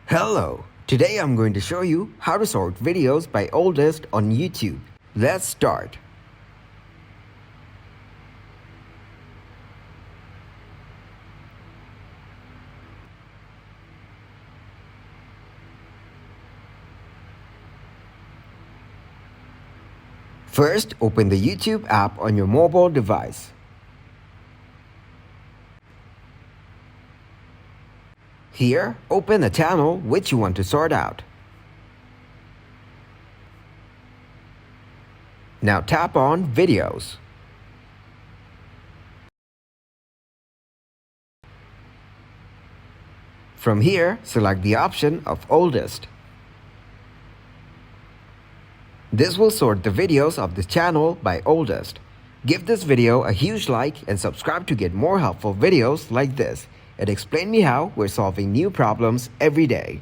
Hello! Today I'm going to show you how to sort videos by oldest on YouTube. Let's start. First, open the YouTube app on your mobile device. Here, open a channel which you want to sort out. Now tap on Videos. From here, select the option of Oldest. This will sort the videos of this channel by oldest. Give this video a huge like and subscribe to get more helpful videos like this. It explains me how we're solving new problems every day.